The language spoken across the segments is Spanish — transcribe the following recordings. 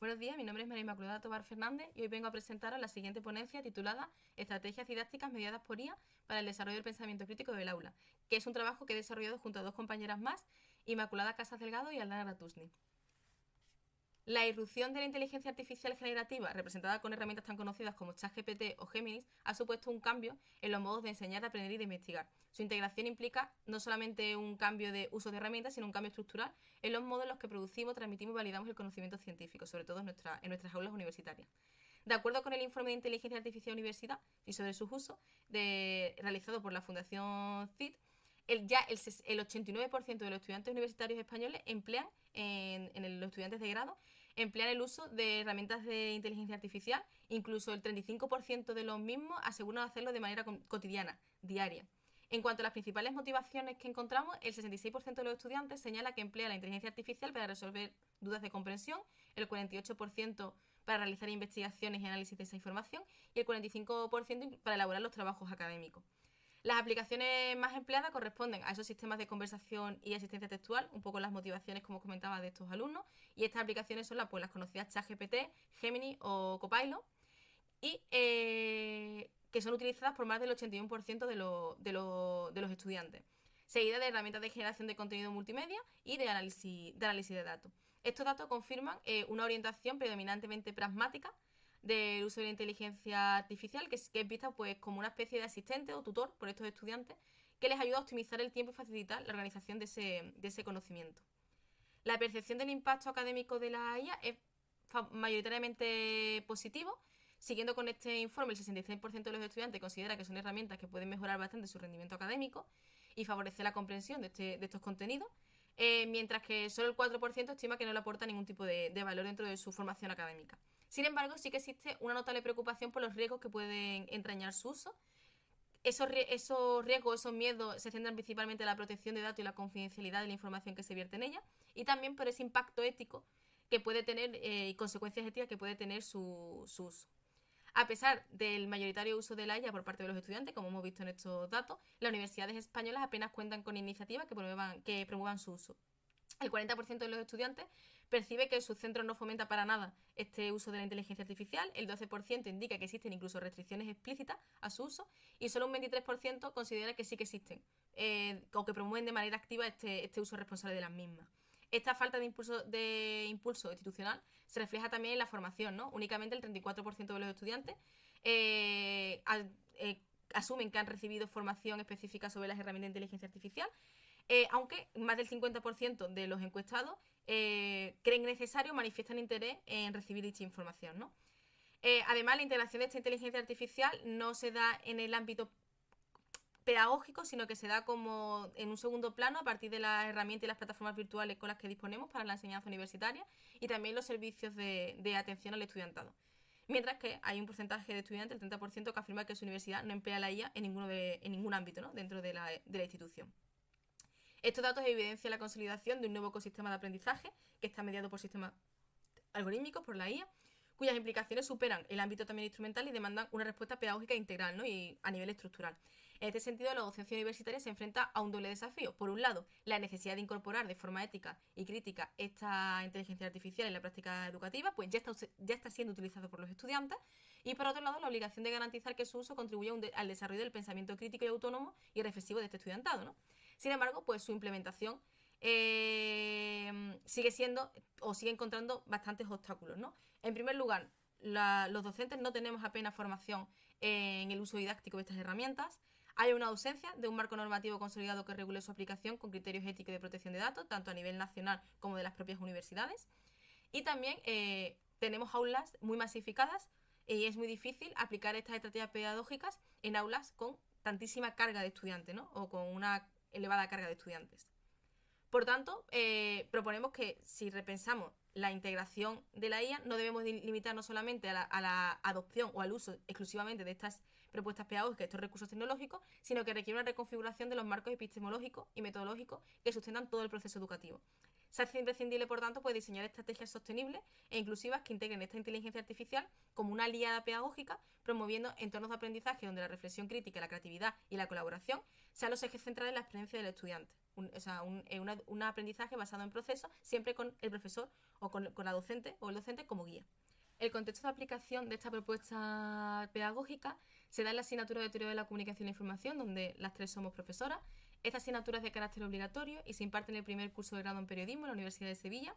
Buenos días, mi nombre es María Inmaculada Tobar Fernández y hoy vengo a presentaros la siguiente ponencia titulada Estrategias didácticas mediadas por IA para el desarrollo del pensamiento crítico del aula, que es un trabajo que he desarrollado junto a dos compañeras más, Inmaculada Casas Delgado y Aldana Ratusni. La irrupción de la inteligencia artificial generativa, representada con herramientas tan conocidas como ChatGPT o Géminis, ha supuesto un cambio en los modos de enseñar, de aprender y de investigar. Su integración implica no solamente un cambio de uso de herramientas, sino un cambio estructural en los modos en los que producimos, transmitimos y validamos el conocimiento científico, sobre todo en nuestras aulas universitarias. De acuerdo con el informe de Inteligencia Artificial Universidad y sobre sus usos, realizado por la Fundación CIT, el 89% de los estudiantes universitarios españoles emplean, los estudiantes de grado, emplean el uso de herramientas de inteligencia artificial. Incluso el 35% de los mismos aseguran hacerlo de manera cotidiana, diaria. En cuanto a las principales motivaciones que encontramos, el 66% de los estudiantes señala que emplea la inteligencia artificial para resolver dudas de comprensión, el 48% para realizar investigaciones y análisis de esa información y el 45% para elaborar los trabajos académicos. Las aplicaciones más empleadas corresponden a esos sistemas de conversación y asistencia textual, un poco las motivaciones, como comentaba, de estos alumnos, y estas aplicaciones son las conocidas ChatGPT, Gemini o Copilot, y que son utilizadas por más del 81% de los estudiantes, seguida de herramientas de generación de contenido multimedia y de análisis de datos. Estos datos confirman una orientación predominantemente pragmática del uso de la inteligencia artificial, que es vista pues, como una especie de asistente o tutor por estos estudiantes, que les ayuda a optimizar el tiempo y facilitar la organización de ese conocimiento. La percepción del impacto académico de la IA es mayoritariamente positivo. Siguiendo con este informe, el 66% de los estudiantes considera que son herramientas que pueden mejorar bastante su rendimiento académico y favorecer la comprensión de estos contenidos, mientras que solo el 4% estima que no le aporta ningún tipo de valor dentro de su formación académica. Sin embargo, sí que existe una notable preocupación por los riesgos que pueden entrañar su uso. Esos riesgos, esos miedos se centran principalmente en la protección de datos y la confidencialidad de la información que se vierte en ella, y también por ese impacto ético que puede tener y consecuencias éticas que puede tener su uso. A pesar del mayoritario uso de la IA por parte de los estudiantes, como hemos visto en estos datos, las universidades españolas apenas cuentan con iniciativas que promuevan su uso. El 40% de los estudiantes percibe que su centro no fomenta para nada este uso de la inteligencia artificial, el 12% indica que existen incluso restricciones explícitas a su uso y solo un 23% considera que sí que existen o que promueven de manera activa este uso responsable de las mismas. Esta falta de impulso institucional se refleja también en la formación, ¿no? Únicamente el 34% de los estudiantes eh, asumen que han recibido formación específica sobre las herramientas de inteligencia artificial, aunque más del 50% de los encuestados creen necesario o manifiestan interés en recibir dicha información, ¿no? Además, la integración de esta inteligencia artificial no se da en el ámbito pedagógico, sino que se da como en un segundo plano a partir de las herramientas y las plataformas virtuales con las que disponemos para la enseñanza universitaria y también los servicios de atención al estudiantado. Mientras que hay un porcentaje de estudiantes, el 30%, que afirma que su universidad no emplea la IA en ningún ámbito, ¿no? Dentro de la institución. Estos datos evidencian la consolidación de un nuevo ecosistema de aprendizaje que está mediado por sistemas algorítmicos, por la IA, cuyas implicaciones superan el ámbito también instrumental y demandan una respuesta pedagógica integral, ¿no? Y a nivel estructural. En este sentido, la docencia universitaria se enfrenta a un doble desafío. Por un lado, la necesidad de incorporar de forma ética y crítica esta inteligencia artificial en la práctica educativa, pues ya está siendo utilizado por los estudiantes. Y por otro lado, la obligación de garantizar que su uso contribuya al desarrollo del pensamiento crítico y autónomo y reflexivo de este estudiantado, ¿no? Sin embargo, pues su implementación sigue siendo o sigue encontrando bastantes obstáculos, ¿no? En primer lugar, los docentes no tenemos apenas formación en el uso didáctico de estas herramientas. Hay una ausencia de un marco normativo consolidado que regule su aplicación con criterios éticos y de protección de datos, tanto a nivel nacional como de las propias universidades. Y también tenemos aulas muy masificadas y es muy difícil aplicar estas estrategias pedagógicas en aulas con tantísima carga de estudiantes, ¿no? O con una elevada carga de estudiantes. Por tanto, proponemos que si repensamos la integración de la IA, no debemos limitarnos solamente a la adopción o al uso exclusivamente de estas propuestas pedagógicas, de estos recursos tecnológicos, sino que requiere una reconfiguración de los marcos epistemológicos y metodológicos que sustentan todo el proceso educativo. Se hace imprescindible, por tanto, pues diseñar estrategias sostenibles e inclusivas que integren esta inteligencia artificial como una aliada pedagógica, promoviendo entornos de aprendizaje donde la reflexión crítica, la creatividad y la colaboración sean los ejes centrales de la experiencia del estudiante. Un aprendizaje basado en procesos, siempre con el profesor o con la docente o el docente como guía. El contexto de aplicación de esta propuesta pedagógica se da en la asignatura de Teoría de la Comunicación e Información, donde las tres somos profesoras. Esta asignatura es de carácter obligatorio y se imparte en el primer curso de grado en Periodismo en la Universidad de Sevilla.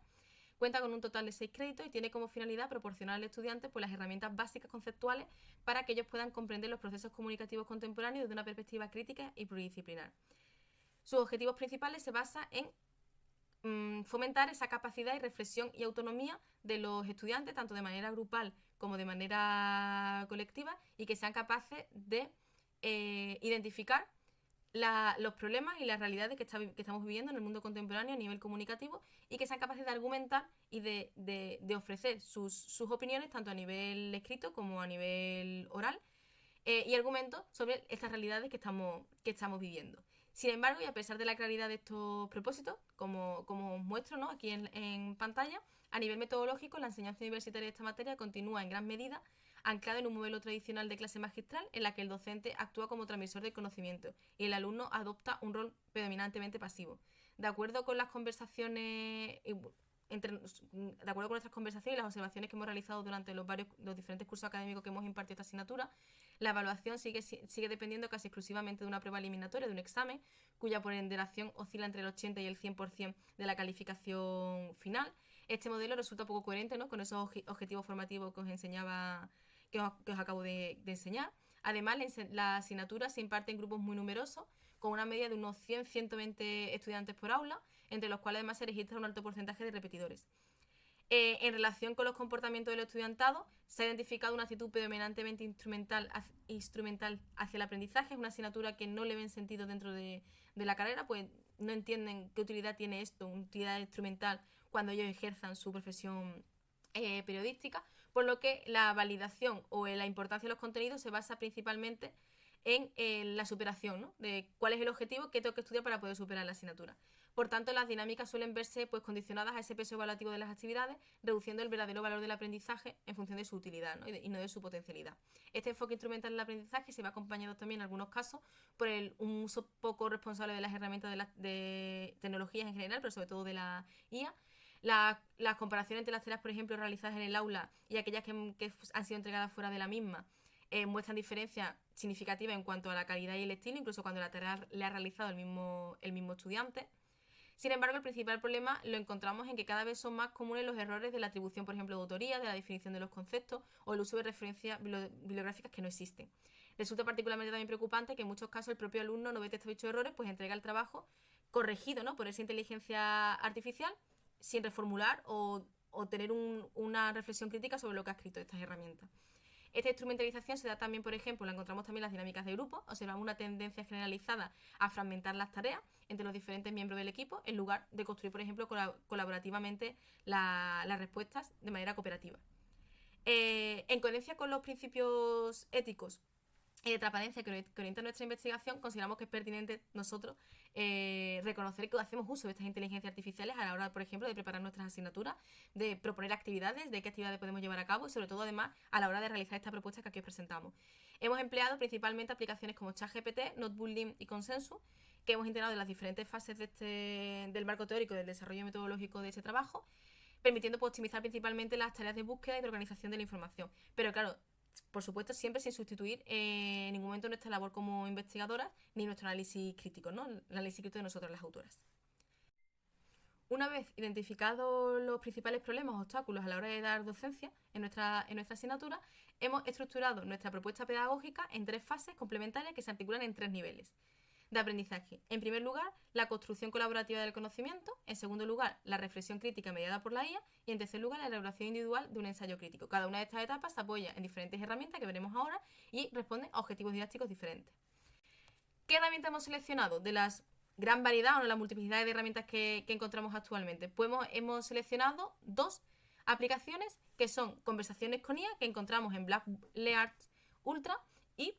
Cuenta con un total de 6 créditos y tiene como finalidad proporcionar al estudiante pues, las herramientas básicas conceptuales para que ellos puedan comprender los procesos comunicativos contemporáneos desde una perspectiva crítica y pluridisciplinar. Sus objetivos principales se basan en fomentar esa capacidad y reflexión y autonomía de los estudiantes, tanto de manera grupal como de manera colectiva, y que sean capaces de identificar los problemas y las realidades que estamos viviendo en el mundo contemporáneo a nivel comunicativo, y que sean capaces de argumentar y de ofrecer sus opiniones tanto a nivel escrito como a nivel oral, y argumentos sobre estas realidades que estamos viviendo. Sin embargo, y a pesar de la claridad de estos propósitos, como os muestro, ¿no?, aquí en pantalla, a nivel metodológico, la enseñanza universitaria de esta materia continúa en gran medida anclada en un modelo tradicional de clase magistral en la que el docente actúa como transmisor de conocimiento y el alumno adopta un rol predominantemente pasivo. De acuerdo con las conversaciones de acuerdo con nuestras conversaciones y las observaciones que hemos realizado durante los diferentes cursos académicos que hemos impartido esta asignatura, la evaluación sigue dependiendo casi exclusivamente de una prueba eliminatoria, de un examen, cuya ponderación oscila entre el 80 y el 100% de la calificación final. Este modelo resulta poco coherente, ¿no?, con esos objetivos formativos que os enseñaba, que os acabo de enseñar. Además, la asignatura se imparte en grupos muy numerosos, con una media de unos 100-120 estudiantes por aula, entre los cuales además se registra un alto porcentaje de repetidores. En relación con los comportamientos del estudiantado, se ha identificado una actitud predominantemente instrumental hacia el aprendizaje. Es una asignatura que no le ven sentido dentro de la carrera, pues no entienden qué utilidad tiene esto, una utilidad instrumental, cuando ellos ejerzan su profesión periodística, por lo que la validación o la importancia de los contenidos se basa principalmente en la superación, ¿no?, de cuál es el objetivo que tengo que estudiar para poder superar la asignatura. Por tanto, las dinámicas suelen verse pues condicionadas a ese peso evaluativo de las actividades, reduciendo el verdadero valor del aprendizaje en función de su utilidad, ¿no?, y no de su potencialidad. Este enfoque instrumental del aprendizaje se va acompañado también en algunos casos por un uso poco responsable de las herramientas de tecnologías en general, pero sobre todo de la IA. Las comparaciones entre las tareas, por ejemplo, realizadas en el aula y aquellas que han sido entregadas fuera de la misma muestran diferencias significativas en cuanto a la calidad y el estilo, incluso cuando la tarea le ha realizado el mismo estudiante. Sin embargo, el principal problema lo encontramos en que cada vez son más comunes los errores de la atribución, por ejemplo, de autoría, de la definición de los conceptos o el uso de referencias bibliográficas que no existen. Resulta particularmente también preocupante que en muchos casos el propio alumno no ve estos dichos errores, pues entrega el trabajo corregido, ¿no?, por esa inteligencia artificial sin reformular o tener una reflexión crítica sobre lo que ha escrito estas herramientas. Esta instrumentalización se da también, por ejemplo, la encontramos también en las dinámicas de grupo. Observamos una tendencia generalizada a fragmentar las tareas entre los diferentes miembros del equipo en lugar de construir, por ejemplo, colaborativamente las respuestas de manera cooperativa. En coherencia con los principios éticos y de transparencia que orientan nuestra investigación, consideramos que es pertinente nosotros reconocer que hacemos uso de estas inteligencias artificiales a la hora, por ejemplo, de preparar nuestras asignaturas, de proponer actividades, de qué actividades podemos llevar a cabo y, sobre todo, además, a la hora de realizar esta propuesta que aquí os presentamos. Hemos empleado principalmente aplicaciones como ChatGPT, Notebook y Consensus, que hemos integrado en las diferentes fases del marco teórico del desarrollo metodológico de este trabajo, permitiendo optimizar principalmente las tareas de búsqueda y de organización de la información. Pero claro, por supuesto, siempre sin sustituir en ningún momento nuestra labor como investigadoras ni nuestro análisis crítico, ¿no?, el análisis crítico de nosotras las autoras. Una vez identificados los principales problemas o obstáculos a la hora de dar docencia en nuestra asignatura, hemos estructurado nuestra propuesta pedagógica en 3 fases complementarias que se articulan en 3 niveles de aprendizaje. En primer lugar, la construcción colaborativa del conocimiento. En segundo lugar, la reflexión crítica mediada por la IA. Y en tercer lugar, la elaboración individual de un ensayo crítico. Cada una de estas etapas se apoya en diferentes herramientas que veremos ahora y responde a objetivos didácticos diferentes. ¿Qué herramientas hemos seleccionado de las gran variedad o de la multiplicidad de herramientas que encontramos actualmente? Pues hemos seleccionado 2 aplicaciones que son Conversaciones con IA, que encontramos en Blacklearn Ultra, y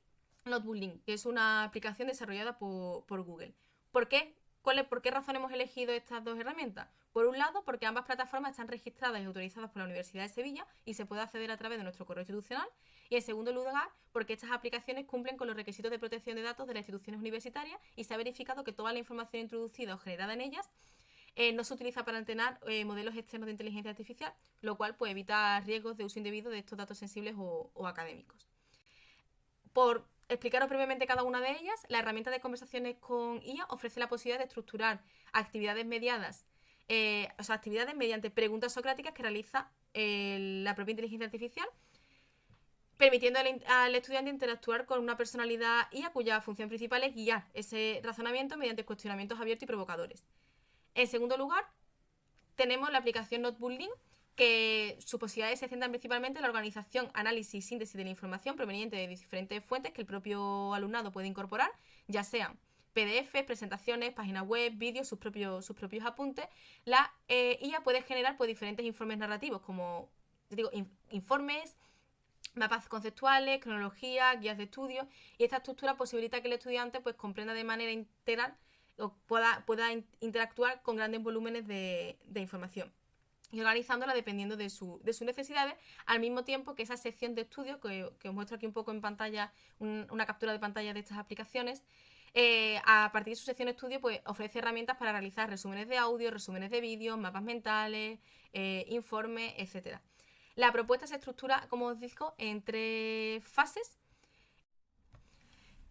Notebook, que es una aplicación desarrollada por Google. ¿Por qué ¿Por qué razón hemos elegido estas dos herramientas? Por un lado, porque ambas plataformas están registradas y autorizadas por la Universidad de Sevilla y se puede acceder a través de nuestro correo institucional. Y en segundo lugar, porque estas aplicaciones cumplen con los requisitos de protección de datos de las instituciones universitarias y se ha verificado que toda la información introducida o generada en ellas no se utiliza para entrenar modelos externos de inteligencia artificial, lo cual pues, evita riesgos de uso indebido de estos datos sensibles o académicos. Por explicaros brevemente cada una de ellas, la herramienta de conversaciones con IA ofrece la posibilidad de estructurar actividades mediadas, actividades mediante preguntas socráticas que realiza la propia inteligencia artificial, permitiendo al estudiante interactuar con una personalidad IA cuya función principal es guiar ese razonamiento mediante cuestionamientos abiertos y provocadores. En segundo lugar, tenemos la aplicación Notebook, que sus posibilidades se centran principalmente en la organización, análisis y síntesis de la información proveniente de diferentes fuentes que el propio alumnado puede incorporar, ya sean PDF, presentaciones, páginas web, vídeos, sus propios apuntes. La IA puede generar pues, diferentes informes narrativos, como informes, mapas conceptuales, cronología, guías de estudio, y esta estructura posibilita que el estudiante pues, comprenda de manera integral o pueda interactuar con grandes volúmenes de información y organizándola dependiendo de sus necesidades, al mismo tiempo que esa sección de estudio, que os muestro aquí un poco en pantalla, una captura de pantalla de estas aplicaciones, a partir de su sección de estudio pues, ofrece herramientas para realizar resúmenes de audio, resúmenes de vídeo, mapas mentales, informes, etc. La propuesta se estructura, como os digo, en 3 fases.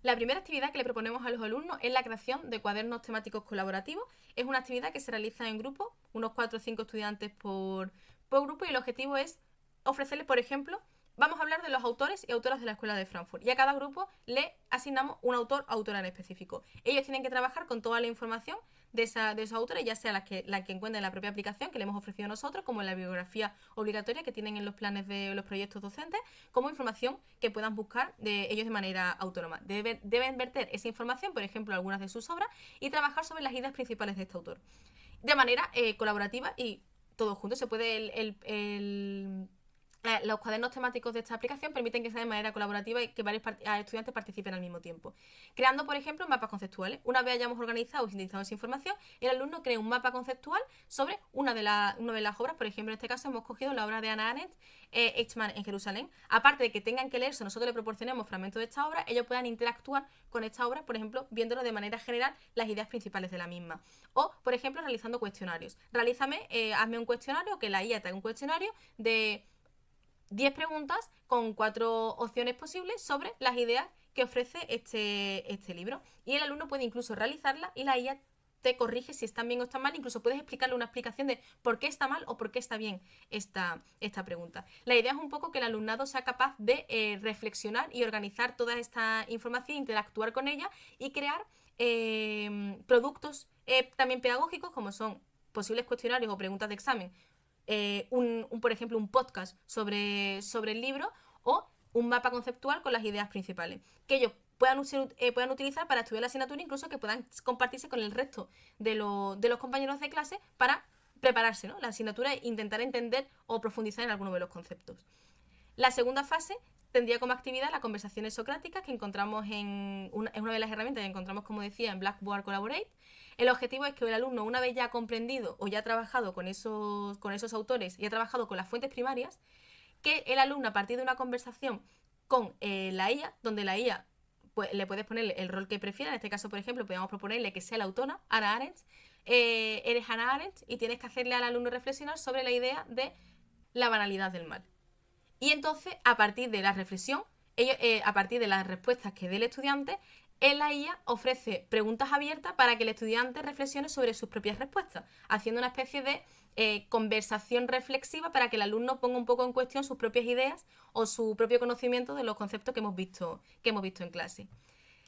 La primera actividad que le proponemos a los alumnos es la creación de cuadernos temáticos colaborativos. Es una actividad que se realiza en grupo, unos 4 o 5 estudiantes por grupo, y el objetivo es ofrecerles, por ejemplo, vamos a hablar de los autores y autoras de la Escuela de Frankfurt, y a cada grupo le asignamos un autor o autora en específico. Ellos tienen que trabajar con toda la información de esos autores, ya sea la que encuentren en la propia aplicación que le hemos ofrecido nosotros, como en la bibliografía obligatoria que tienen en los planes de los proyectos docentes, como información que puedan buscar de ellos de manera autónoma. Deben verter esa información, por ejemplo, algunas de sus obras, y trabajar sobre las ideas principales de este autor. De manera colaborativa y todos juntos. Se puede los cuadernos temáticos de esta aplicación permiten que sea de manera colaborativa y que varios estudiantes participen al mismo tiempo. Creando, por ejemplo, mapas conceptuales. Una vez hayamos organizado y sintetizado esa información, el alumno crea un mapa conceptual sobre una de las obras. Por ejemplo, en este caso hemos cogido la obra de Hannah Arendt, Eichmann en Jerusalén. Aparte de que tengan que leerse, nosotros le proporcionemos fragmentos de esta obra, ellos puedan interactuar con esta obra, por ejemplo, viéndolo de manera general las ideas principales de la misma. O, por ejemplo, realizando cuestionarios. Hazme un cuestionario, que la IA te haga un cuestionario de 10 preguntas con 4 opciones posibles sobre las ideas que ofrece este libro. Y el alumno puede incluso realizarla y la IA te corrige si están bien o están mal. Incluso puedes explicarle una explicación de por qué está mal o por qué está bien esta pregunta. La idea es un poco que el alumnado sea capaz de reflexionar y organizar toda esta información, interactuar con ella y crear productos también pedagógicos, como son posibles cuestionarios o preguntas de examen, por ejemplo, un podcast sobre el libro, o un mapa conceptual con las ideas principales, que ellos puedan utilizar para estudiar la asignatura, incluso que puedan compartirse con el resto de los compañeros de clase para prepararse, ¿no?, la asignatura e intentar entender o profundizar en alguno de los conceptos. La segunda fase tendría como actividad las conversaciones socráticas que encontramos es una de las herramientas que encontramos, como decía, en Blackboard Collaborate. El objetivo es que el alumno, una vez ya ha comprendido o ya ha trabajado con esos autores y ha trabajado con las fuentes primarias, que el alumno, a partir de una conversación con la IA, donde la IA pues, le puedes poner el rol que prefiera, en este caso, por ejemplo, podemos proponerle que sea la autora, Hannah Arendt, eres Hannah Arendt y tienes que hacerle al alumno reflexionar sobre la idea de la banalidad del mal. Y entonces, a partir de la reflexión, a partir de las respuestas que dé el estudiante, la IA ofrece preguntas abiertas para que el estudiante reflexione sobre sus propias respuestas, haciendo una especie de conversación reflexiva para que el alumno ponga un poco en cuestión sus propias ideas o su propio conocimiento de los conceptos que hemos visto en clase.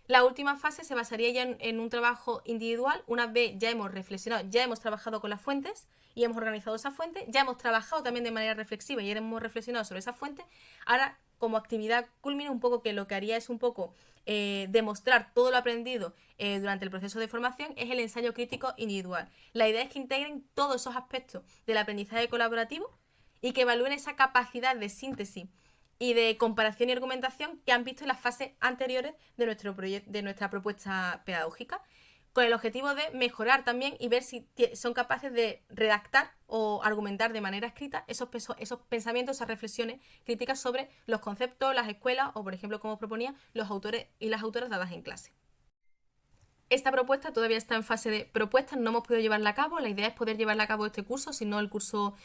La última fase se basaría ya en un trabajo individual. Una vez ya hemos reflexionado, ya hemos trabajado con las fuentes y hemos organizado esas fuentes, ya hemos trabajado también de manera reflexiva y ya hemos reflexionado sobre esas fuentes. Ahora, como actividad culmina, un poco que lo que haría es un poco demostrar todo lo aprendido durante el proceso de formación, es el ensayo crítico individual. La idea es que integren todos esos aspectos del aprendizaje colaborativo y que evalúen esa capacidad de síntesis y de comparación y argumentación que han visto en las fases anteriores de nuestra propuesta pedagógica. con el objetivo de mejorar también y ver si son capaces de redactar o argumentar de manera escrita esos pensamientos, esas reflexiones críticas sobre los conceptos, las escuelas o, por ejemplo, como proponía, los autores y las autoras dadas en clase. Esta propuesta todavía está en fase de propuestas, no hemos podido llevarla a cabo. La idea es poder llevarla a cabo este curso, si no el curso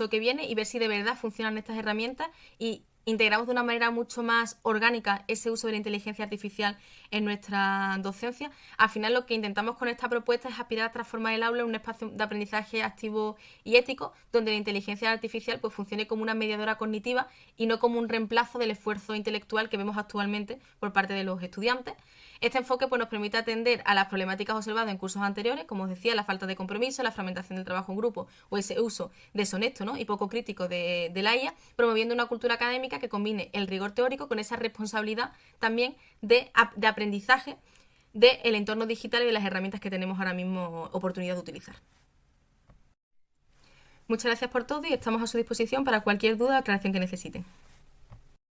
que viene, y ver si de verdad funcionan estas herramientas y integramos de una manera mucho más orgánica ese uso de la inteligencia artificial en nuestra docencia. Al final lo que intentamos con esta propuesta es aspirar a transformar el aula en un espacio de aprendizaje activo y ético, donde la inteligencia artificial pues funcione como una mediadora cognitiva y no como un reemplazo del esfuerzo intelectual que vemos actualmente por parte de los estudiantes. Este enfoque pues, nos permite atender a las problemáticas observadas en cursos anteriores, como os decía, la falta de compromiso, la fragmentación del trabajo en grupo o ese uso deshonesto, ¿no?, y poco crítico de la IA, promoviendo una cultura académica que combine el rigor teórico con esa responsabilidad también de aprendizaje del entorno digital y de las herramientas que tenemos ahora mismo oportunidad de utilizar. Muchas gracias por todo y estamos a su disposición para cualquier duda o aclaración que necesiten.